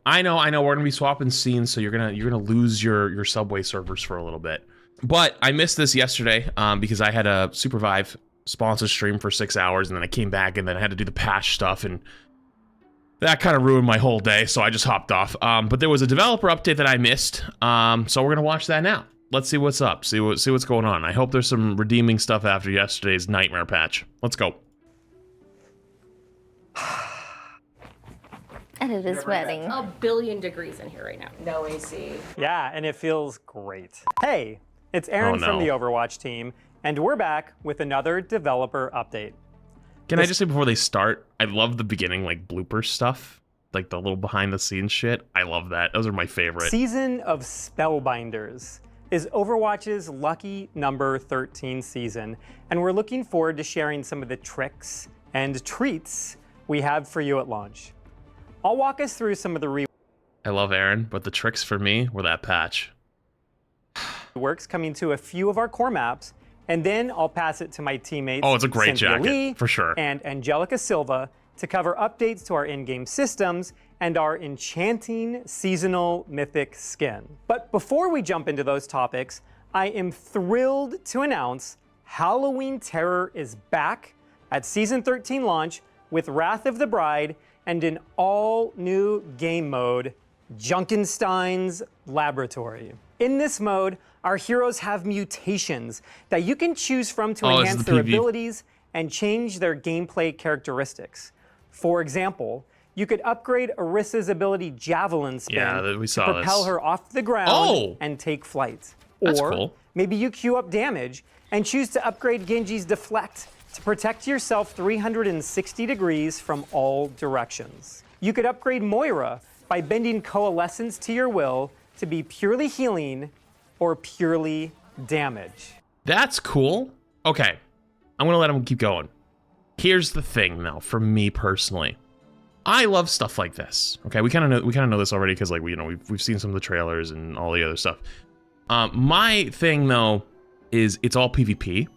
I know. We're gonna be swapping scenes, so you're gonna lose your Subway servers for a little bit. But I missed this yesterday because I had a Supervive sponsor stream for 6 hours, and then I came back, and then I had to do the patch stuff, and that kind of ruined my whole day. So I just hopped off. But there was a developer update that I missed, so we're gonna watch that now. Let's see what's up. See what's going on. I hope there's some redeeming stuff after yesterday's nightmare patch. Let's go. And it is sweating. A billion degrees in here right now. No AC. Yeah, and it feels great. Hey, it's Aaron Oh, from no. the Overwatch team, and we're back with another developer update. Can I just say before they start, I love the beginning, like, blooper stuff. Like, the little behind-the-scenes shit. I love that. Those are my favorite. Season of Spellbinders is Overwatch's lucky number 13 season, and we're looking forward to sharing some of the tricks and treats we have for you at launch. I'll walk us through some of the I love Aaron, but the tricks for me were that patch. reworks coming to a few of our core maps, and then I'll pass it to my teammates Oh, it's a great Cynthia jacket, Lee for sure. and Angelica Silva to cover updates to our in-game systems and our enchanting seasonal Mythic skin. But before we jump into those topics, I am thrilled to announce Halloween Terror is back at Season 13 launch with Wrath of the Bride and an all-new game mode, Junkenstein's Laboratory. In this mode, our heroes have mutations that you can choose from to Oh, this is enhance the their PV. abilities and change their gameplay characteristics. For example, you could upgrade Orissa's ability Javelin Spin Yeah, we saw to propel this. her off the ground Oh! and take flight. That's Or cool. maybe you queue up damage and choose to upgrade Genji's Deflect to protect yourself 360 degrees from all directions. You could upgrade Moira by bending Coalescence to your will to be purely healing or purely damage. That's cool. Okay, I'm gonna let him keep going. Here's the thing, though, for me personally, I love stuff like this. Okay, we kind of know this already because, like, we've seen some of the trailers and all the other stuff. My thing though is it's all PvP,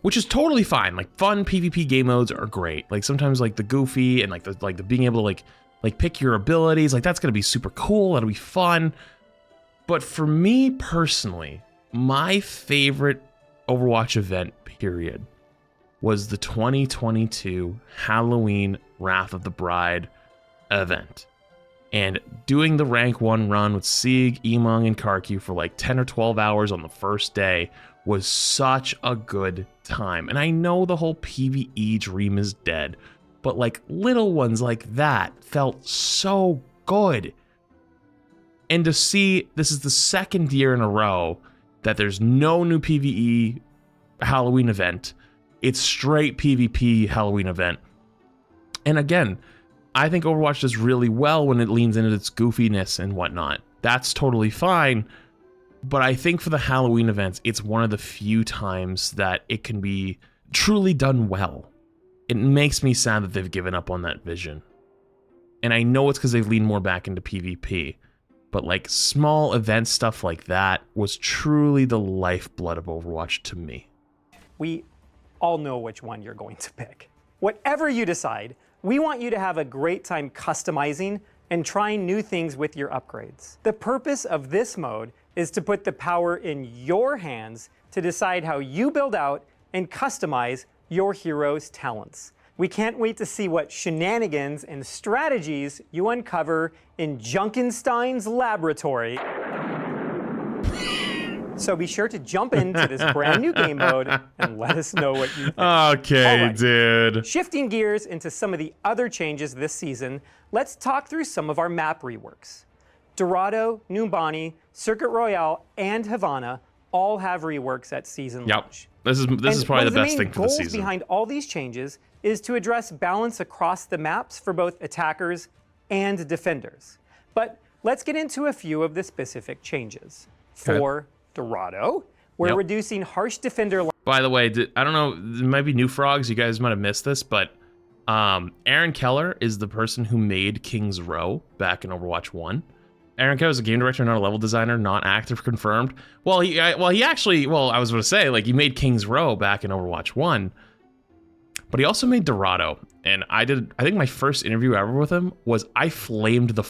which is totally fine. Like, fun PvP game modes are great. Like, sometimes like the goofy and like the being able to like pick your abilities, like that's gonna be super cool. That'll be fun. But for me personally, my favorite Overwatch event period was the 2022 Halloween Wrath of the Bride event. And doing the rank 1 run with Sieg, Emong, and Karki for like 10 or 12 hours on the first day was such a good time. And I know the whole PvE dream is dead, but like little ones like that felt so good. And to see this is the second year in a row that there's no new PvE Halloween event. It's straight PvP Halloween event. And again, I think Overwatch does really well when it leans into its goofiness and whatnot. That's totally fine. But I think for the Halloween events, it's one of the few times that it can be truly done well. It makes me sad that they've given up on that vision. And I know it's because they've leaned more back into PvP. But like small event stuff like that was truly the lifeblood of Overwatch to me. We all know which one you're going to pick. Whatever you decide, we want you to have a great time customizing and trying new things with your upgrades. The purpose of this mode is to put the power in your hands to decide how you build out and customize your hero's talents. We can't wait to see what shenanigans and strategies you uncover in Junkenstein's Laboratory. So be sure to jump into this brand new game mode and let us know what you think. Okay, All right. dude. Shifting gears into some of the other changes this season, let's talk through some of our map reworks. Dorado, Numbani, Circuit Royale, and Havana all have reworks at season Yep. launch. This is probably the best thing for the One of the main goals season. behind all these changes is to address balance across the maps for both attackers and defenders. But let's get into a few of the specific changes. Okay. For Dorado, we're Yep. reducing harsh defender. By the way, I don't know, there might be new frogs, you guys might have missed this, but Aaron Keller is the person who made King's Row back in Overwatch 1. Aaron Keller is a game director, not a level designer, not active confirmed. Well, he actually, I was going to say, like, he made King's Row back in Overwatch 1, but he also made Dorado. And I think my first interview ever with him was I flamed the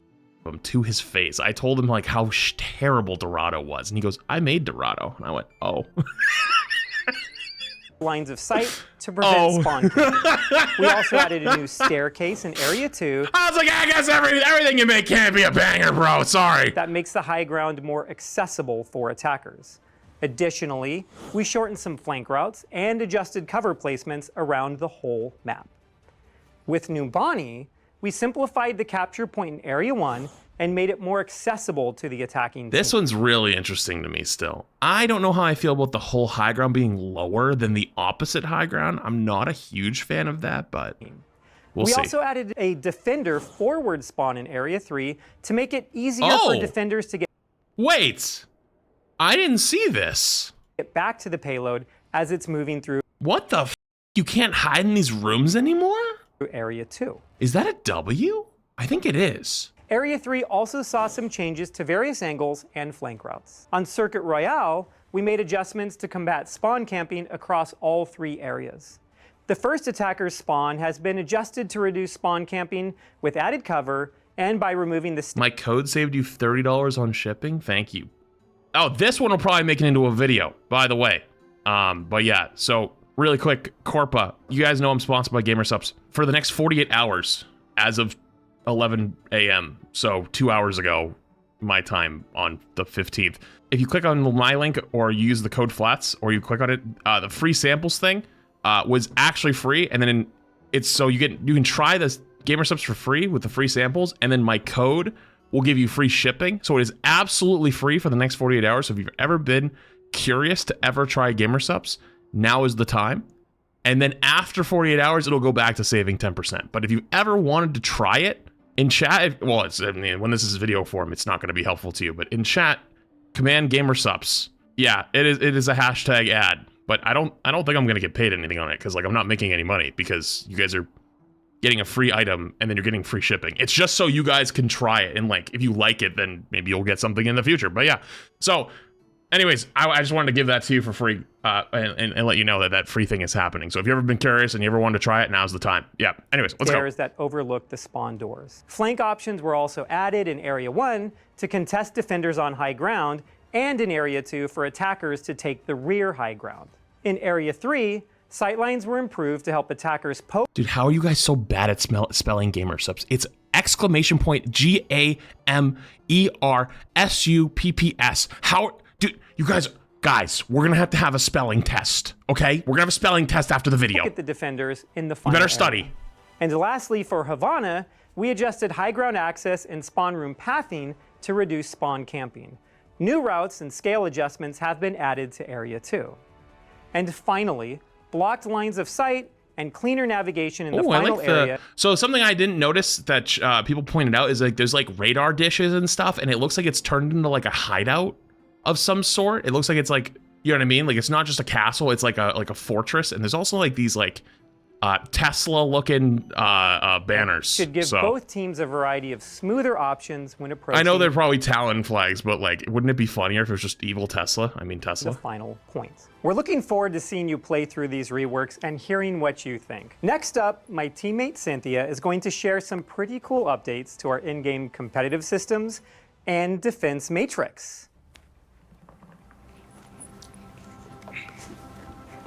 to his face. I told him like how terrible Dorado was, and he goes, "I made Dorado," and I went, "Oh." Lines of sight to prevent spawn camping. We also added a new staircase in Area 2. I was like, I guess everything you make can't be a banger, bro. Sorry. That makes the high ground more accessible for attackers. Additionally, we shortened some flank routes and adjusted cover placements around the whole map. With New Bonnie, we simplified the capture point in Area 1 and made it more accessible to the attacking This team. one's really interesting to me still. I don't know how I feel about the whole high ground being lower than the opposite high ground. I'm not a huge fan of that, but we'll We see. also added a defender forward spawn in Area 3 to make it easier for defenders to Wait, I didn't see this. get back to the payload as it's moving through What the f? You can't hide in these rooms anymore? Area 2. Is that a W? I think it is. Area 3 also saw some changes to various angles and flank routes. On Circuit Royale, we made adjustments to combat spawn camping across all 3 areas. The first attacker's spawn has been adjusted to reduce spawn camping with added cover and by removing the My code saved you $30 on shipping. Thank you. Oh, this one will probably make it into a video, by the way. But yeah, so really quick, Corpa, you guys know I'm sponsored by GamerSupps. For the next 48 hours, as of 11 a.m., so 2 hours ago, my time on the 15th. If you click on my link or you use the code FLATS or you click on it, the free samples thing was actually free, and then it's so you can try this GamerSupps for free with the free samples, and then my code will give you free shipping. So it is absolutely free for the next 48 hours. So if you've ever been curious to ever try GamerSupps, now is the time. And then after 48 hours, it'll go back to saving 10%. But if you ever wanted to try it, in chat, well, I mean, when this is video form, it's not going to be helpful to you. But in chat, command GamerSupps. Yeah, it is a hashtag ad. But I don't think I'm going to get paid anything on it because like I'm not making any money because you guys are getting a free item and then you're getting free shipping. It's just so you guys can try it, and like if you like it, then maybe you'll get something in the future. But yeah, so anyways, I just wanted to give that to you for free and let you know that that free thing is happening. So if you've ever been curious and you ever wanted to try it, now's the time. Yeah, anyways, let's go. That overlook the spawn doors. Flank options were also added in Area 1 to contest defenders on high ground, and in Area 2 for attackers to take the rear high ground. In Area 3, sightlines were improved to help attackers poke. Dude, how are you guys so bad at spelling GamerSupps? It's exclamation point GAMERSUPPS. How, dude, you guys, we're gonna have to have a spelling test, okay? We're gonna have a spelling test after the video. At the defenders in the You final better area. study. And lastly, for Havana, we adjusted high ground access and spawn room pathing to reduce spawn camping. New routes and scale adjustments have been added to Area 2. And finally, blocked lines of sight and cleaner navigation in the final area. So something I didn't notice that people pointed out is like there's like radar dishes and stuff, and it looks like it's turned into like a hideout of some sort. It looks like it's like, you know what I mean? Like it's not just a castle, it's like a fortress, and there's also like these like Tesla-looking banners. Should give both teams a variety of smoother options when approaching. I know they're probably Talon flags, but like, wouldn't it be funnier if it was just evil Tesla? I mean, Tesla. The final point. We're looking forward to seeing you play through these reworks and hearing what you think. Next up, my teammate Cynthia is going to share some pretty cool updates to our in-game competitive systems and defense matrix.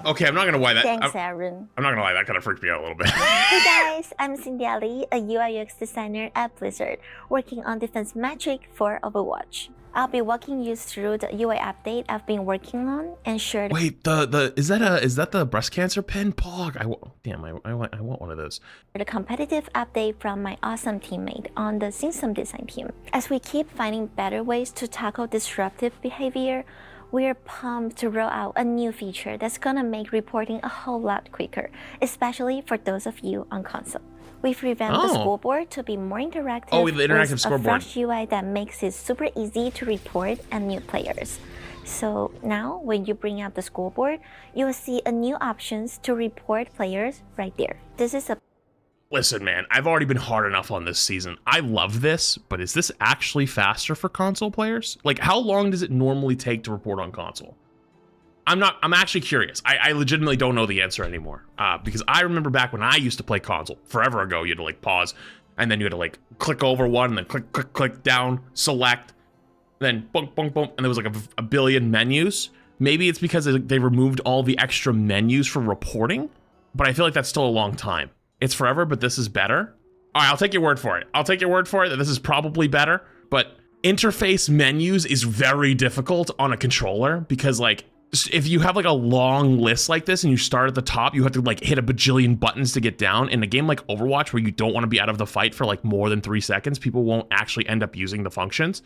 Okay, I'm not gonna lie that. Thanks, Aaron. I'm not gonna lie, that kind of freaked me out a little bit. Hey guys, I'm Cynthia Lee, a UI UX designer at Blizzard, working on defense metric for Overwatch. I'll be walking you through the UI update I've been working on and share. Wait, is that the breast cancer pin? Pog. I want one of those. The competitive update from my awesome teammate on the system design team. As we keep finding better ways to tackle disruptive behavior, we're pumped to roll out a new feature that's gonna make reporting a whole lot quicker, especially for those of you on console. We've revamped the scoreboard to be more interactive. Oh, the interactive with scoreboard. A fresh UI that makes it super easy to report and new players. So now, when you bring up the scoreboard, you will see a new options to report players right there. This is a Listen, man, I've already been hard enough on this season. I love this, but is this actually faster for console players? Like, how long does it normally take to report on console? I'm actually curious. I legitimately don't know the answer anymore. Because I remember back when I used to play console, forever ago, you had to like pause, and then you had to like click over one, and then click down, select, then boom, boom, boom, and there was like a billion menus. Maybe it's because they removed all the extra menus for reporting, but I feel like that's still a long time. It's forever, but this is better. All right, I'll take your word for it. I'll take your word for it that this is probably better, but interface menus is very difficult on a controller because like, if you have like a long list like this and you start at the top, you have to like hit a bajillion buttons to get down. In a game like Overwatch, where you don't want to be out of the fight for like more than 3 seconds, people won't actually end up using the functions.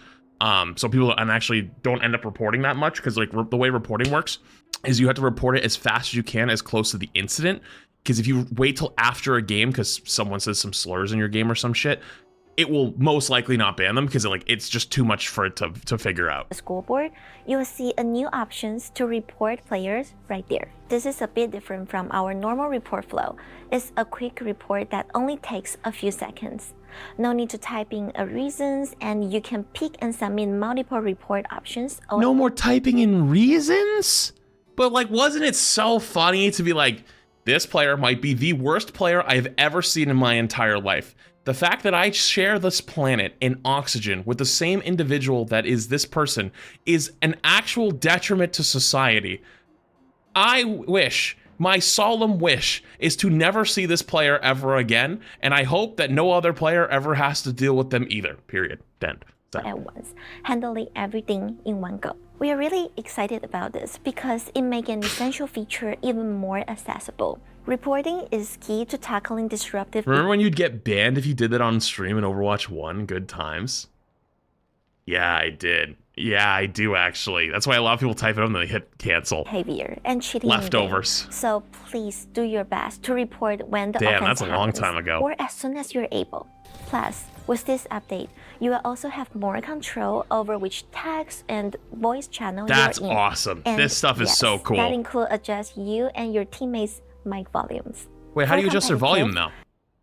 So people actually don't end up reporting that much because like the way reporting works is you have to report it as fast as you can, as close to the incident. Because if you wait till after a game because someone says some slurs in your game or some shit, it will most likely not ban them because it's just too much for it to figure out. The scoreboard, you will see a new options to report players right there. This is a bit different from our normal report flow. It's a quick report that only takes a few seconds. No need to type in reasons, and you can pick and submit multiple report options. No more typing in reasons? But like, wasn't it so funny to be like, this player might be the worst player I've ever seen in my entire life. The fact that I share this planet in oxygen with the same individual that is this person is an actual detriment to society. I wish, my solemn wish, is to never see this player ever again, and I hope that no other player ever has to deal with them either. Period. End. At once, handling everything in one go. We are really excited about this because it makes an essential feature even more accessible. Reporting is key to tackling disruptive. Remember when you'd get banned if you did that on stream in Overwatch 1? Good times. Yeah, I did. Yeah, I do actually. That's why a lot of people type it up and they hit cancel. Behavior and cheating. Leftovers. So please do your best to report when the Damn, offense that's a long happens, time ago. or as soon as you're able. Plus, with this update, you will also have more control over which tags and voice channel That's you're in. awesome. And this stuff is yes, so cool. That includes adjust you and your teammates' mic volumes. Wait, how For do you adjust their volume competitive,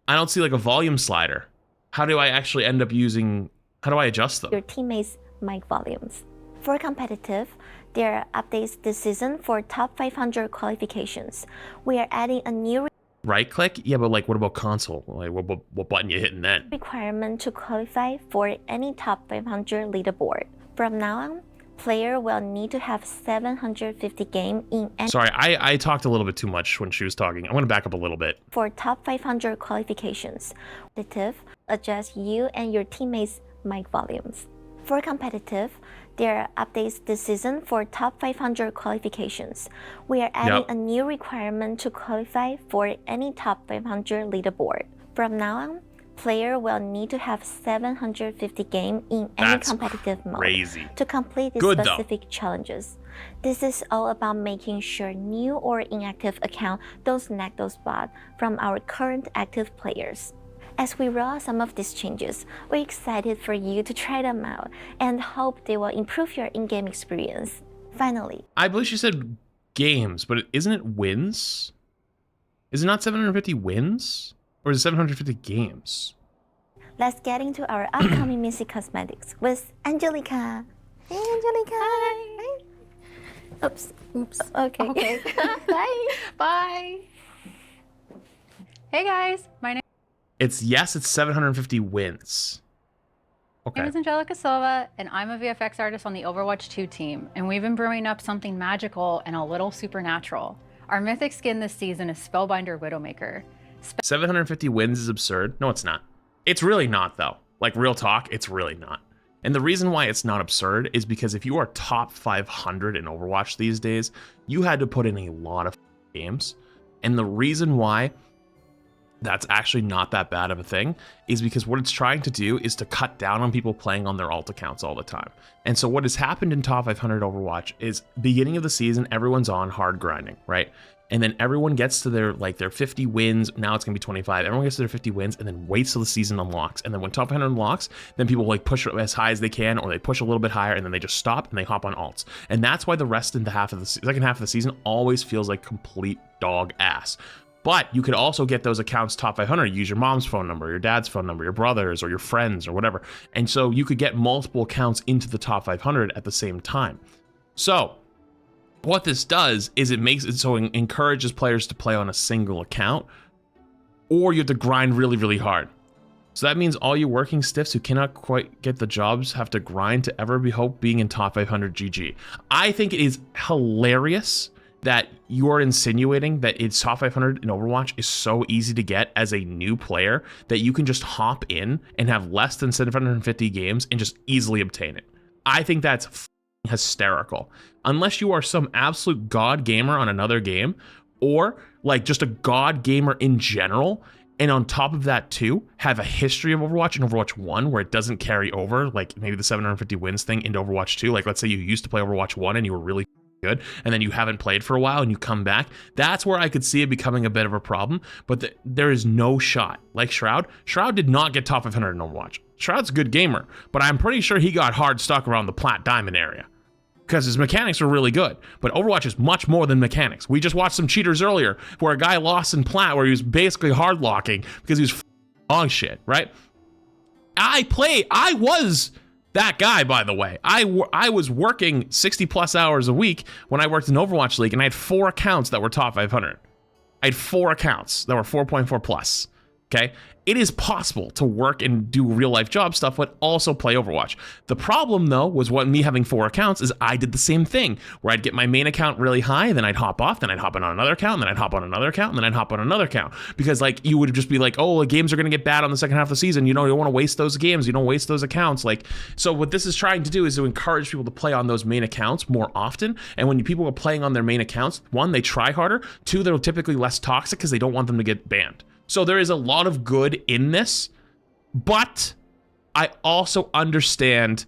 though? I don't see like a volume slider. How do I actually end up using, how do I adjust them? Your teammates' mic volumes. For competitive, there are updates this season for top 500 qualifications. We are adding a new Right click? Yeah, but like what about console? Like what button you hitting then? requirement to qualify for any top 500 leaderboard. From now on, player will need to have 750 game in any. Sorry, I talked a little bit too much when she was talking. I'm gonna back up a little bit. For top 500 qualifications. Competitive, adjust you and your teammates' mic volumes. For competitive, there are updates this season for top 500 qualifications. We are adding a new requirement to qualify for any top 500 leaderboard. From now on, player will need to have 750 game in any That's competitive mode crazy. to complete the Good, specific challenges. This is all about making sure new or inactive accounts don't snag those spots from our current active players. As we roll out some of these changes, we're excited for you to try them out and hope they will improve your in-game experience. Finally, I believe she said games, but isn't it wins? Is it not 750 wins? Or is it 750 games? let's get into our upcoming Mythic cosmetics with Angelica. Hey, Angelica. Hi. Oops. Okay. Okay. Bye. Bye. Hey guys, my name It's 750 wins. Okay. is Angelica Silva, and I'm a VFX artist on the Overwatch 2 team, and we've been brewing up something magical and a little supernatural. Our mythic skin this season is Spellbinder Widowmaker. 750 wins is absurd. No, it's not. It's really not, though. Like, real talk, it's really not. And the reason why it's not absurd is because if you are top 500 in Overwatch these days, you had to put in a lot of games. And the reason why that's actually not that bad of a thing is because what it's trying to do is to cut down on people playing on their alt accounts all the time. And so what has happened in top 500 Overwatch is beginning of the season, everyone's on hard grinding, right? And then everyone gets to their 50 wins. Now it's gonna be 25. Everyone gets to their 50 wins and then waits till the season unlocks. And then when top 500 unlocks, then people like push it as high as they can, or they push a little bit higher, and then they just stop and they hop on alts. And that's why the rest in the second half of the season always feels like complete dog ass. But you could also get those accounts top 500. Use your mom's phone number, your dad's phone number, your brother's, or your friends, or whatever. And so you could get multiple accounts into the top 500 at the same time. So what this does is it makes it so it encourages players to play on a single account, or you have to grind really, really hard. So that means all you working stiffs who cannot quite get the jobs have to grind to ever be hope being in top 500 GG. I think it is hilarious that you are insinuating that it's top 500 in Overwatch is so easy to get as a new player that you can just hop in and have less than 750 games and just easily obtain it. I think that's hysterical. Unless you are some absolute god gamer on another game, or like just a god gamer in general, and on top of that too, have a history of Overwatch in Overwatch 1 where it doesn't carry over, like maybe the 750 wins thing into Overwatch 2. Like let's say you used to play Overwatch 1 and you were really good, and then you haven't played for a while and you come back. That's where I could see it becoming a bit of a problem, but there is no shot. Like Shroud did not get top 500 in Overwatch. Shroud's a good gamer, but I'm pretty sure he got hard stuck around the plat diamond area because his mechanics are really good. But Overwatch is much more than mechanics. We just watched some cheaters earlier where a guy lost in plat where he was basically hard locking because he was dog shit, right? I was that guy, by the way. I was working 60 plus hours a week when I worked in Overwatch League, and I had 4 accounts that were top 500. I had 4 accounts that were 4.4 plus. Okay, it is possible to work and do real life job stuff, but also play Overwatch. The problem though was me having 4 accounts is I did the same thing where I'd get my main account really high, then I'd hop off, then I'd hop on another account, and then I'd hop on another account, and then I'd hop on another account, because like you would just be like, oh, the games are going to get bad on the second half of the season. You know, you don't want to waste those games. You don't waste those accounts. Like, so what this is trying to do is to encourage people to play on those main accounts more often. And when people are playing on their main accounts, 1, they try harder. 2, they're typically less toxic because they don't want them to get banned. So there is a lot of good in this, but I also understand,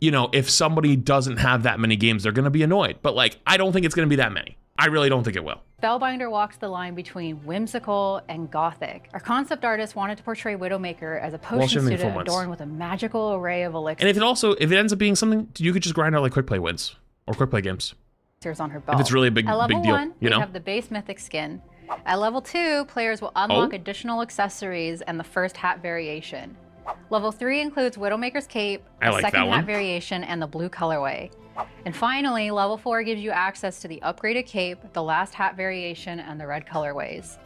you know, if somebody doesn't have that many games, they're going to be annoyed. But like, I don't think it's going to be that many. I really don't think it will. Spellbinder walks the line between whimsical and gothic. Our concept artist wanted to portray Widowmaker as a potion student adorned with a magical array of elixirs. And if it ends up being something, you could just grind out like quick play wins or quick play games. On her belt. If it's really a big deal, you know? We have the base mythic skin. At level 2, players will unlock additional accessories and the first hat variation. Level 3 includes Widowmaker's cape, the second hat variation, and the blue colorway. And finally, level 4 gives you access to the upgraded cape, the last hat variation, and the red colorways.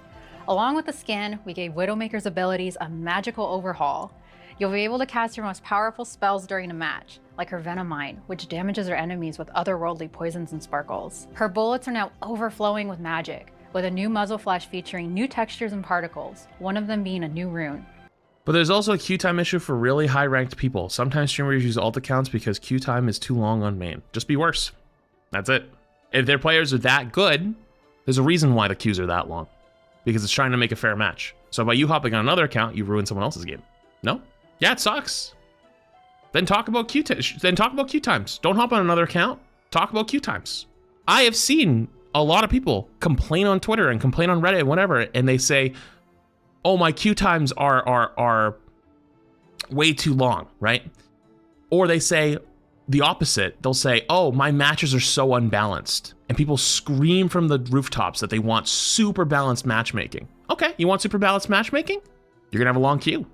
Along with the skin, we gave Widowmaker's abilities a magical overhaul. You'll be able to cast your most powerful spells during a match, like her Venomine, which damages her enemies with otherworldly poisons and sparkles. Her bullets are now overflowing with magic, with a new muzzle flash featuring new textures and particles, one of them being a new rune. But there's also a queue time issue for really high ranked people. Sometimes streamers use alt accounts because queue time is too long on main. Just be worse. That's it. If their players are that good, there's a reason why the queues are that long. Because it's trying to make a fair match. So by you hopping on another account, you ruin someone else's game. No? Yeah, it sucks. Then talk about queue times. Don't hop on another account. Talk about queue times. I have seen a lot of people complain on Twitter and complain on Reddit and whatever, and they say, oh, my queue times are way too long, right? Or they say the opposite. They'll say, oh, my matches are so unbalanced. And people scream from the rooftops that they want super balanced matchmaking. Okay, you want super balanced matchmaking? You're gonna have a long queue.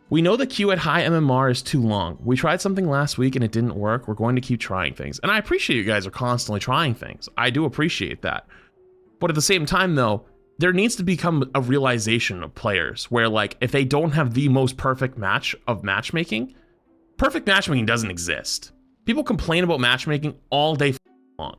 We know the queue at high MMR is too long. We tried something last week and it didn't work. We're going to keep trying things. And I appreciate you guys are constantly trying things. I do appreciate that. But at the same time though, there needs to become a realization of players where like, if they don't have the most perfect match of matchmaking, perfect matchmaking doesn't exist. People complain about matchmaking all day long,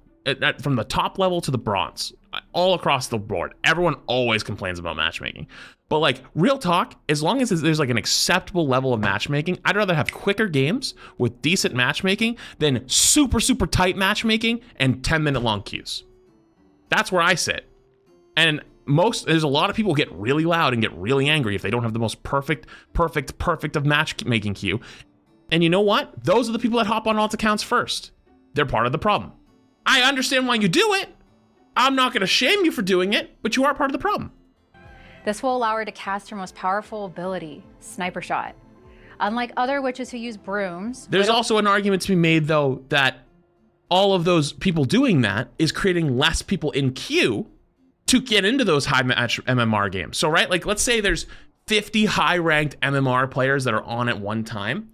from the top level to the bronze, all across the board. Everyone always complains about matchmaking. But like, real talk, as long as there's like an acceptable level of matchmaking, I'd rather have quicker games with decent matchmaking than super, super tight matchmaking and 10-minute long queues. That's where I sit. And there's a lot of people get really loud and get really angry if they don't have the most perfect of matchmaking queue. And you know what? Those are the people that hop on alt accounts first. They're part of the problem. I understand why you do it. I'm not going to shame you for doing it, but you are part of the problem. This will allow her to cast her most powerful ability, Sniper Shot. Unlike other witches who use brooms... There's also an argument to be made, though, that all of those people doing that is creating less people in queue to get into those high match MMR games. So, right, like, let's say there's 50 high-ranked MMR players that are on at one time.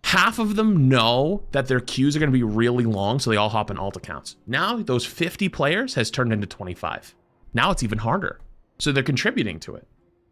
Half of them know that their queues are going to be really long, so they all hop in alt accounts. Now, those 50 players has turned into 25. Now it's even harder. So they're contributing to it.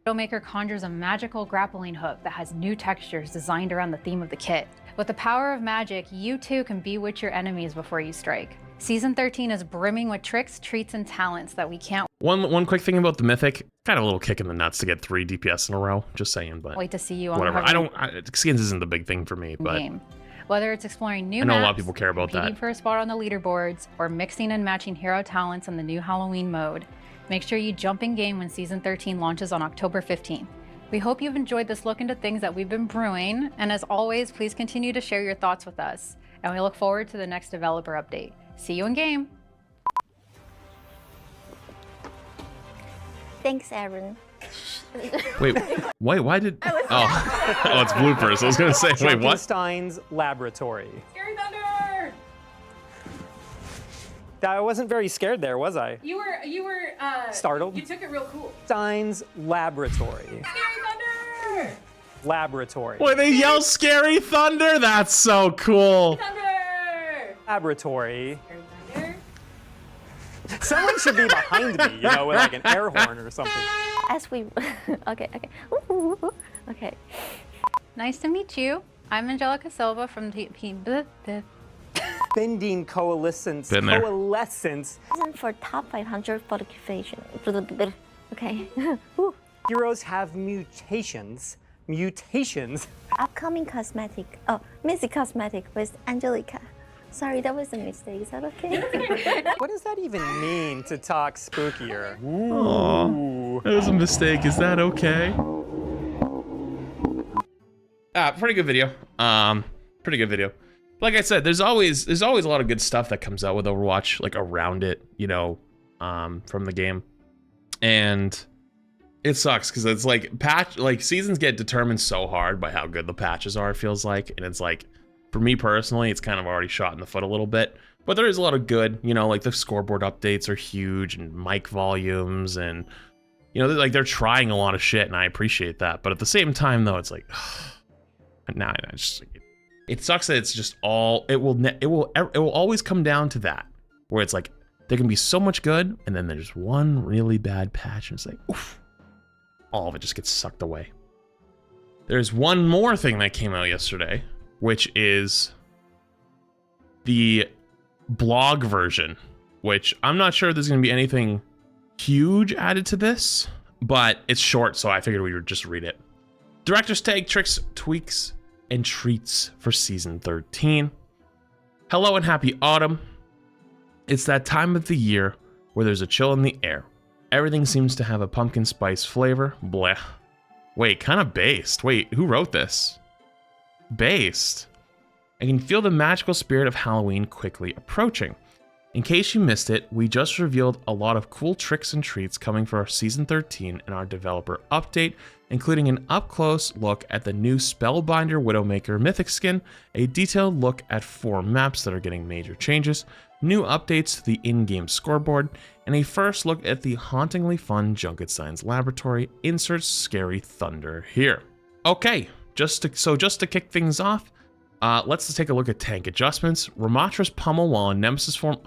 Widowmaker conjures a magical grappling hook that has new textures designed around the theme of the kit. With the power of magic, you too can bewitch your enemies before you strike. Season 13 is brimming with tricks, treats, and talents that we can't One quick thing about the Mythic, kind of a little kick in the nuts to get 3 DPS in a row. Just saying, but wait to see you on whatever. the Skins isn't the big thing for me, but game. Whether it's exploring new I know maps, a lot of people care about competing that. for a spot on the leaderboards, or mixing and matching hero talents in the new Halloween mode, make sure you jump in game when Season 13 launches on October 15th. We hope you've enjoyed this look into things that we've been brewing, and as always, please continue to share your thoughts with us. And we look forward to the next developer update. See you in game! Thanks, Aaron. Wait, why did... Oh, it's bloopers. I was going to say, wait, what? Stein's laboratory. Scary Thunder! I wasn't very scared there, was I? You were Startled? You took it real cool. Stein's laboratory. Scary Thunder! Laboratory. Wait, they yell Scary Thunder? That's so cool. Thunder! Laboratory. Scary Thunder. Someone should be behind me, you know, with like an air horn or something. As we, okay. Okay. Nice to meet you. I'm Angelica Silva from the Bending coalescence. Been there. Coalescence. Reason for top 500 fortification. Okay. Heroes have mutations. Mutations. Upcoming cosmetic. Oh, Mythic cosmetic with Angelica. Sorry, that was a mistake. Is that okay? What does that even mean to talk spookier? Aw, that was a mistake. Is that okay? Pretty good video. Pretty good video. Like I said, there's always a lot of good stuff that comes out with Overwatch, like around it, you know, from the game. And it sucks because it's like seasons get determined so hard by how good the patches are, it feels like. And it's like, for me personally, it's kind of already shot in the foot a little bit. But there is a lot of good, you know, like the scoreboard updates are huge and mic volumes and, you know, they're trying a lot of shit and I appreciate that. But at the same time, though, it's like, nah, it sucks that it's just all, it will always come down to that, where it's like, there can be so much good and then there's one really bad patch and it's like, oof, all of it just gets sucked away. There's one more thing that came out yesterday, which is the blog version, which I'm not sure if there's going to be anything huge added to this, but it's short, so I figured we would just read it. Director's Tag, tricks, tweaks, and treats for Season 13. Hello and happy autumn. It's that time of the year where there's a chill in the air. Everything seems to have a pumpkin spice flavor. Bleh. Wait, kind of based. Wait, who wrote this? Based. I can feel the magical spirit of Halloween quickly approaching. In case you missed it, we just revealed a lot of cool tricks and treats coming for our Season 13 in our developer update, including an up-close look at the new Spellbinder Widowmaker Mythic skin, a detailed look at 4 maps that are getting major changes, new updates to the in-game scoreboard, and a first look at the hauntingly fun Junket Science Laboratory. Insert Scary Thunder here. Okay. Just to kick things off, let's take a look at tank adjustments. Ramatra's Pummel while in Nemesis form,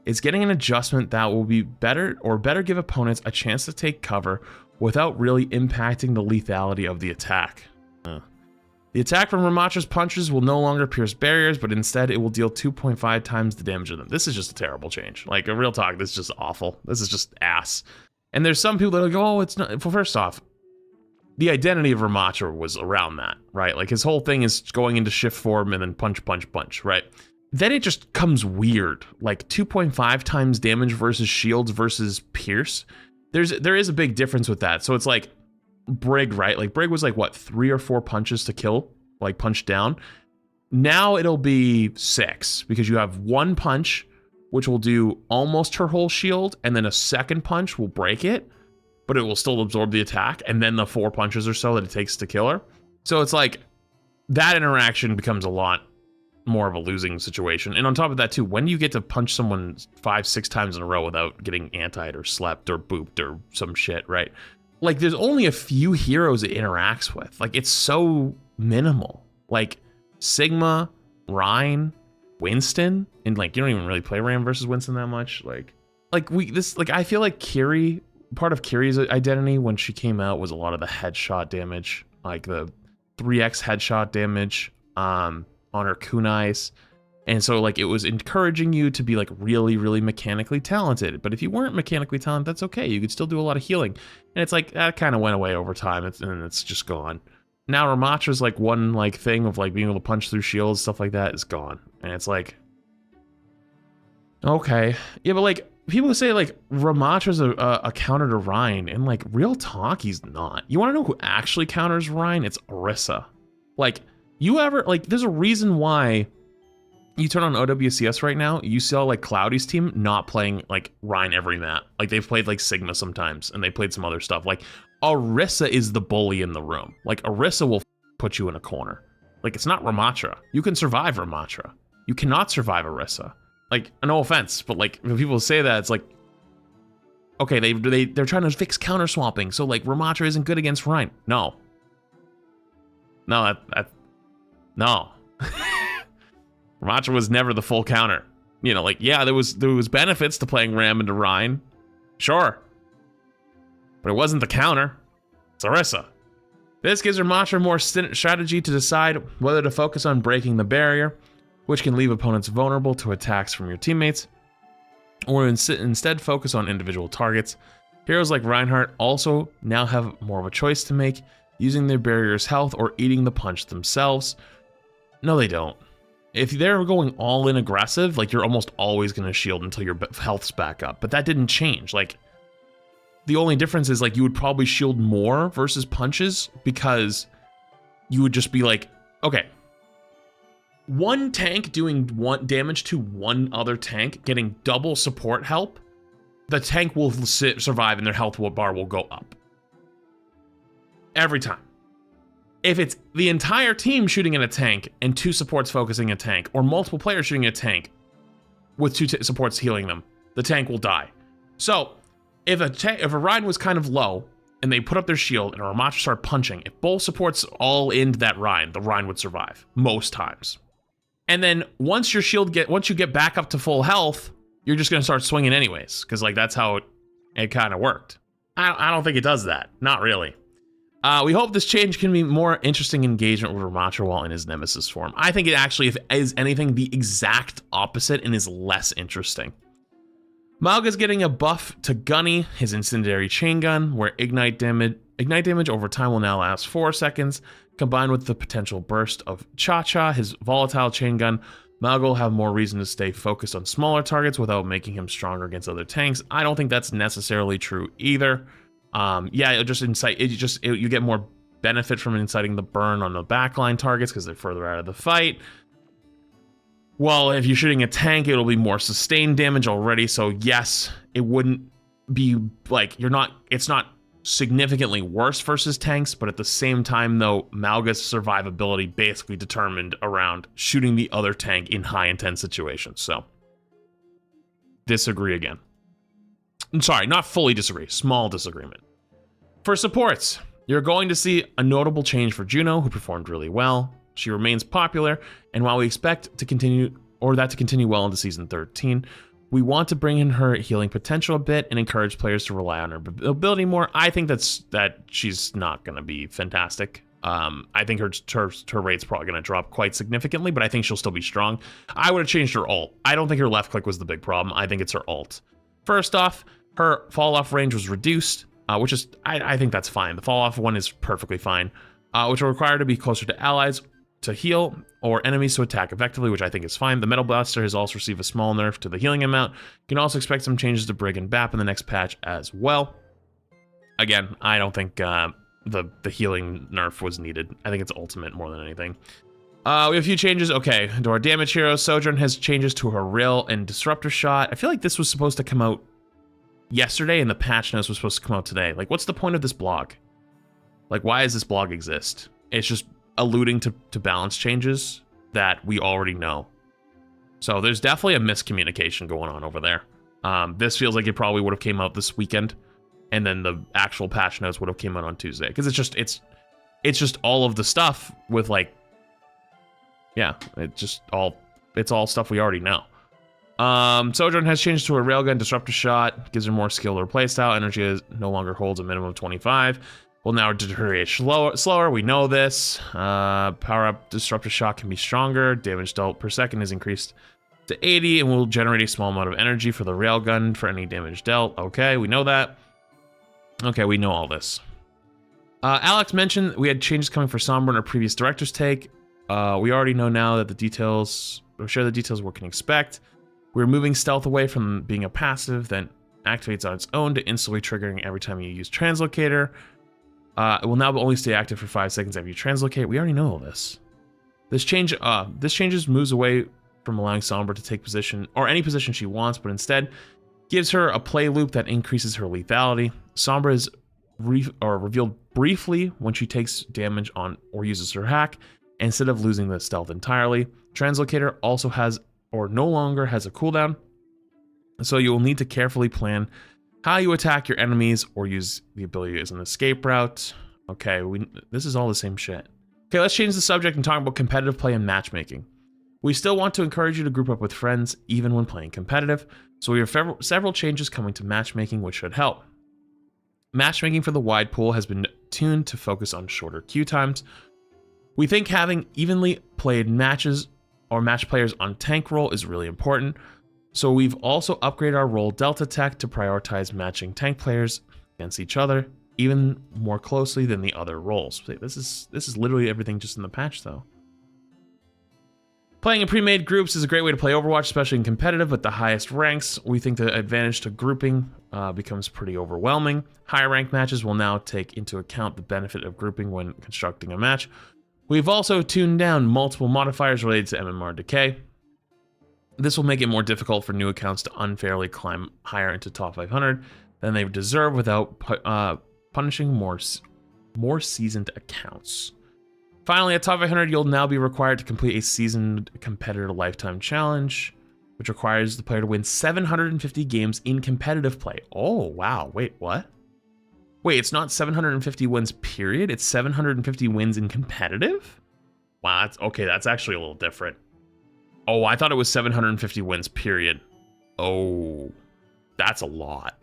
is getting an adjustment that will be better give opponents a chance to take cover without really impacting the lethality of the attack. The attack from Ramatra's punches will no longer pierce barriers, but instead it will deal 2.5 times the damage of them. This is just a terrible change. Like, a real talk, this is just awful. This is just ass. And there's some people that'll go, oh, it's not. Well, first off, the identity of Ramatra was around that, right? Like his whole thing is going into shift form and then punch, punch, punch, right? Then it just comes weird, like 2.5 times damage versus shields versus pierce. There is a big difference with that. So it's like Brig, right? Like Brig was like what, 3 or 4 punches to kill, like punch down. Now it'll be 6 because you have 1 punch, which will do almost her whole shield, and then a second punch will break it, but it will still absorb the attack, and then the 4 punches or so that it takes to kill her. So it's like, that interaction becomes a lot more of a losing situation. And on top of that too, when do you get to punch someone 5-6 times in a row without getting antied or slept or booped or some shit, right? Like there's only a few heroes it interacts with. Like it's so minimal. Like Sigma, Rhine, Winston, and like you don't even really play Ram versus Winston that much. Like I feel like Kiri part of Kiri's identity when she came out was a lot of the headshot damage, like the 3x headshot damage on her kunais. And so like it was encouraging you to be like really, really mechanically talented. But if you weren't mechanically talented, that's okay. You could still do a lot of healing. And it's like that kind of went away over time, and it's just gone. Now Ramatra's like one like thing of like being able to punch through shields, stuff like that is gone. And it's like, okay. Yeah, but like people say like Ramatra's a counter to Rein, and like real talk, he's not. You want to know who actually counters Rein? It's Orisa. Like there's a reason why you turn on OWCS right now, you saw like Cloudy's team not playing like Rein every map. Like they've played like Sigma sometimes, and they played some other stuff. Like Orisa is the bully in the room. Like Orisa will put you in a corner. Like it's not Ramatra. You can survive Ramatra. You cannot survive Orisa. Like, no offense, but like when people say that, it's like, okay, they're trying to fix counter swapping, so like Ramatra isn't good against Rein. No. No. Ramatra was never the full counter. You know, like, yeah, there was benefits to playing Ram into Rein. Sure. But it wasn't the counter. It's Orisa. This gives Ramatra more strategy to decide whether to focus on breaking the barrier, which can leave opponents vulnerable to attacks from your teammates, or instead focus on individual targets. Heroes like Reinhardt also now have more of a choice to make, using their barrier's health or eating the punch themselves. No, they don't. If they're going all in aggressive, like you're almost always going to shield until your health's back up. But that didn't change. Like the only difference is like you would probably shield more versus punches, because you would just be like, okay, one tank doing one damage to one other tank, getting double support help, the tank will survive and their health bar will go up. Every time. If it's the entire team shooting at a tank and two supports focusing a tank, or multiple players shooting a tank with two supports healing them, the tank will die. So if a Rein was kind of low and they put up their shield and a Ramatra started punching, if both supports all into that Rein, the Rein would survive most times. And then once you get back up to full health, you're just gonna start swinging anyways, because like that's how it kind of worked. I don't think it does that. Not really. We hope this change can be more interesting engagement with Ramatra while in his Nemesis form. I think it actually, if is anything, the exact opposite and is less interesting. Malga's getting a buff to Gunny, his incendiary chain gun, where ignite damage over time will now last 4 seconds, combined with the potential burst of Cha-Cha, his volatile chain gun. Malga will have more reason to stay focused on smaller targets without making him stronger against other tanks. I don't think that's necessarily true either. Yeah, it'll just you get more benefit from inciting the burn on the backline targets because they're further out of the fight. Well, if you're shooting a tank, it'll be more sustained damage already. So yes, it wouldn't be like it's not significantly worse versus tanks, but at the same time though, Malga's survivability basically determined around shooting the other tank in high intense situations. So disagree again. I'm sorry, not fully disagree, small disagreement. For supports, you're going to see a notable change for Juno, who performed really well. She remains popular, and while we expect to continue well into Season 13, we want to bring in her healing potential a bit and encourage players to rely on her ability more. I think that she's not going to be fantastic. I think her rate's probably going to drop quite significantly, but I think she'll still be strong. I would have changed her ult. I don't think her left click was the big problem. I think it's her ult. First off, her fall off range was reduced, which is, I think that's fine. The fall off one is perfectly fine, which will require her to be closer to allies to heal or enemies to attack effectively, which I think is fine. The Metal Blaster has also received a small nerf to the healing amount. You can also expect some changes to Brig and BAP in the next patch as well. Again, I don't think the healing nerf was needed. I think it's ultimate more than anything. We have a few changes. Okay, to our damage heroes, Sojourn has changes to her Rill and Disruptor Shot. I feel like this was supposed to come out yesterday and the patch notes was supposed to come out today. Like, what's the point of this blog? Like, why does this blog exist? It's just alluding to balance changes that we already know. So there's definitely a miscommunication going on over there. This feels like it probably would have came out this weekend, and then the actual patch notes would have came out on Tuesday, because it's just all of the stuff with like, yeah, it's all stuff we already know. Sojourn has changed to a railgun disruptor shot, gives her more skill or playstyle. Energy no longer holds a minimum of 25. Will now deteriorate slower. We know this. Power up disruptor shot can be stronger. Damage dealt per second is increased to 80 and will generate a small amount of energy for the railgun for any damage dealt. Okay, we know that. Okay, we know all this. Alex mentioned we had changes coming for Sombra in our previous director's take. We already know now that the details, or share the details we can expect. We're moving stealth away from being a passive that activates on its own to instantly triggering every time you use translocator. It will now only stay active for 5 seconds after you translocate. We already know all this. This changes moves away from allowing Sombra to take position, or any position she wants, but instead gives her a play loop that increases her lethality. Sombra is revealed briefly when she takes damage on or uses her hack, instead of losing the stealth entirely. Translocator also has, or no longer has, a cooldown, so you will need to carefully plan how you attack your enemies or use the ability as an escape route. Okay, this is all the same shit. Okay, let's change the subject and talk about competitive play and matchmaking. We still want to encourage you to group up with friends even when playing competitive, so we have several changes coming to matchmaking which should help. Matchmaking for the wide pool has been tuned to focus on shorter queue times. We think having evenly played matches or match players on tank role is really important, so we've also upgraded our role Delta Tech to prioritize matching tank players against each other even more closely than the other roles. This is literally everything just in the patch though. Playing in pre-made groups is a great way to play Overwatch, especially in competitive at the highest ranks. We think the advantage to grouping becomes pretty overwhelming. Higher ranked matches will now take into account the benefit of grouping when constructing a match. We've also tuned down multiple modifiers related to MMR decay. This will make it more difficult for new accounts to unfairly climb higher into top 500 than they deserve without punishing more seasoned accounts. Finally, at top 500, you'll now be required to complete a seasoned competitor lifetime challenge, which requires the player to win 750 games in competitive play. Oh, wow. Wait, what? Wait, it's not 750 wins, period? It's 750 wins in competitive? Wow, that's actually a little different. Oh, I thought it was 750 wins, period. Oh, that's a lot.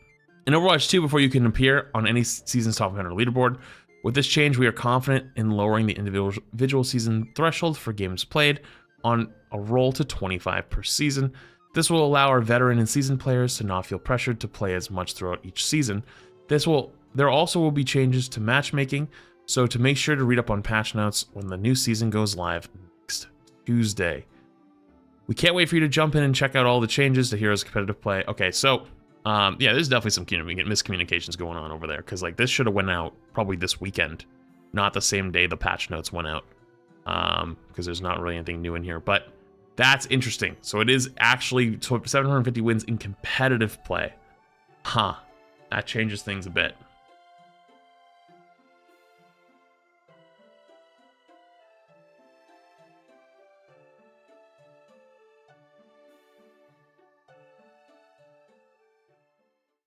In Overwatch 2, before you can appear on any season's top 100 leaderboard, with this change, we are confident in lowering the individual season threshold for games played on a roll to 25 per season. This will allow our veteran and seasoned players to not feel pressured to play as much throughout each season. There also will be changes to matchmaking, so to make sure to read up on patch notes when the new season goes live next Tuesday. We can't wait for you to jump in and check out all the changes to Heroes competitive play. Okay, so yeah, there's definitely some miscommunications going on over there, because like this should have went out probably this weekend, not the same day the patch notes went out, because there's not really anything new in here. But that's interesting. So it is actually 750 wins in competitive play. Huh. That changes things a bit.